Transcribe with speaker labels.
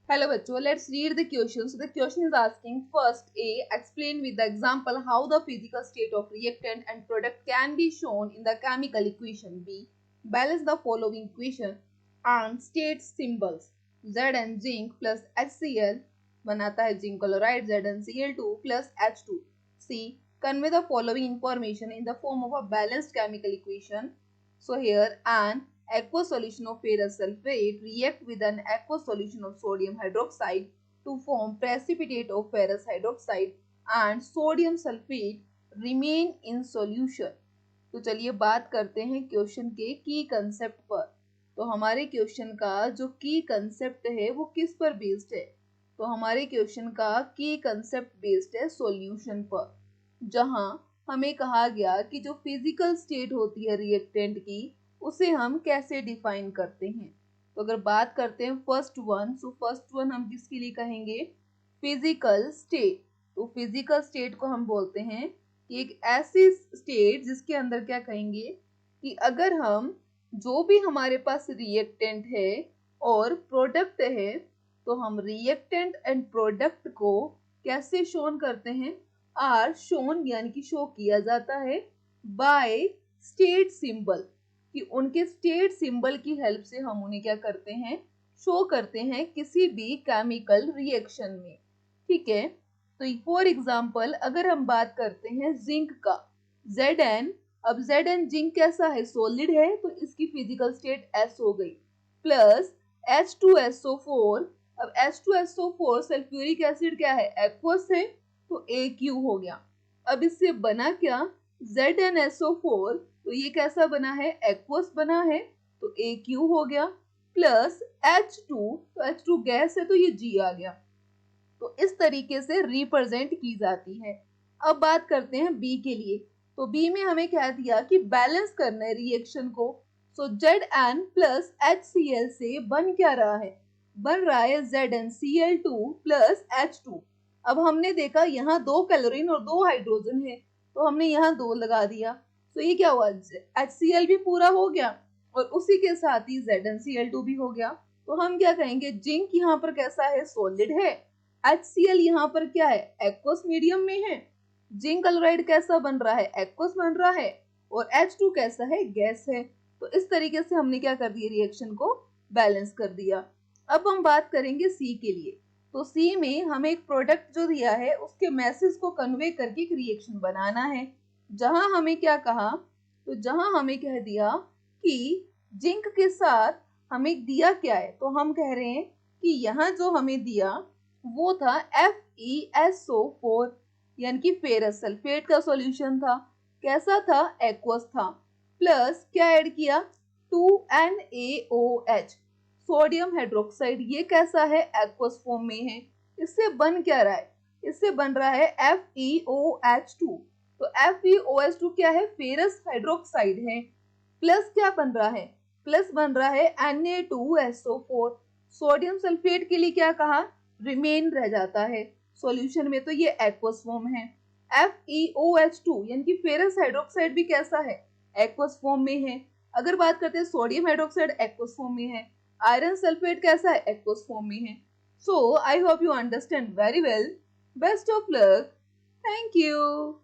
Speaker 1: Hello bachcho, let's read the question. So the question is asking first A, explain with the example how the physical state of reactant and product can be shown in the chemical equation. B, balance the following equation and state symbols. Zn zinc plus HCl बनाता है zinc chloride ZnCl2 plus H2. C, convey the following information in the form of a balanced chemical equation. So here an aqueous solution of ferrous sulfate react with an aqueous solution of sodium hydroxide to form precipitate of ferrous hydroxide and sodium sulfate remain in solution. तो चलिए बात करते हैं question के की concept पर। तो हमारे क्वेश्चन का जो की कंसेप्ट है वो किस पर बेस्ड है? तो हमारे क्वेश्चन का की कंसेप्ट बेस्ड है सॉल्यूशन पर, जहां हमें कहा गया कि जो फिजिकल स्टेट होती है रिएक्टेंट की उसे हम कैसे डिफाइन करते हैं। तो अगर बात करते हैं फर्स्ट वन हम किसके लिए कहेंगे? Physical state. तो फिजिकल स्टेट को हम बोलते हैं कि एक ऐसी स्टेट जिसके अंदर क्या कहेंगे कि अगर हम जो भी हमारे पास रिएक्टेंट है और प्रोडक्ट है तो हम रिएक्टेंट एंड प्रोडक्ट को कैसे शोन करते हैं? आर शोन यानी कि शो किया जाता है बाय स्टेट सिंबल, कि उनके स्टेट सिंबल की हेल्प से हम उन्हें क्या करते हैं? शो करते हैं किसी भी केमिकल रिएक्शन में। ठीक है, तो फॉर एग्जांपल अगर हम बात करते हैं जिंक का Zn, अब Zn जिंक कैसा है? सॉलिड है, तो इसकी फिजिकल स्टेट S हो गई प्लस H2SO4। अब H2SO4 सल्फ्यूरिक एसिड क्या है? एक्वस है, तो AQ हो गया। अब इससे बना क्या? ZnSO4, तो ये कैसा बना है? एक्वस बना है, तो AQ हो गया प्लस H2, तो H2 गैस है तो ये G आ गया। तो इस तरीके से रिप्रेजेंट की जाती है। अब बात करते हैं बी के लिए। तो बी में हमें क्या दिया कि बैलेंस करना है रिएक्शन को। सो Zn प्लस HCl से बन क्या रहा है? बन रहा है ZnCl2 प्लस H2। अब हमने देखा यहाँ 2 क्लोरीन और 2 हाइड्रोजन है, तो हमने यहाँ 2 लगा दिया। तो ये क्या हुआ? HCl भी पूरा हो गया और उसी के साथ ही ZnCl2 भी हो गया। तो हम क्या कहेंगे? जिंक यहाँ पर कैसा है? सॉलिड है। HCl यहाँ पर क्या है? एक्वस मीडियम में है। जिंक क्लोराइड कैसा बन रहा है? एक्वस बन रहा है। और H2 कैसा है? गैस है। तो इस तरीके से हमने क्या कर दिया? रिएक्शन को बैलेंस कर दिया। अब हम बात करेंगे सी के लिए। तो सी में हमें एक प्रोडक्ट जो दिया है उसके मैसेज को कन्वे करके एक रिएक्शन बनाना है। जहां हमें क्या कहा? तो जहां हमें कह दिया कि जिंक के साथ हमें दिया क्या है? तो हम कह रहे हैं कि यहाँ जो हमें दिया वो था FeSO4 यानी कि फेरस सल्फेट का सॉल्यूशन था। कैसा था? एक्वस था। प्लस क्या ऐड किया? 2NaOH sodium hydroxide. ये कैसा है? एक्वस फॉर्म में है। इससे बन क्या रहा है? इससे बन रहा है FeOH2। तो FeOH2 क्या है? फेरस हाइड्रोक्साइड है। प्लस क्या बन रहा है? प्लस बन रहा है Na2SO4। सोडियम सल्फेट के लिए क्या कहा? रिमेन रह जाता है सॉल्यूशन में, तो ये एक्वस फॉर्म है। FeOH2 यानी कि फेरस हाइड्रोक्साइड भी कैसा है? एक्वस फॉर्म में है। अगर बात करते हैं सोडियम हाइड्रोक्साइड एक्वस फॉर्म में है। आयरन सल्फेट कैसा है? एक्वस फॉर्म में है। So I hope you understand very well. Best of luck. Thank you.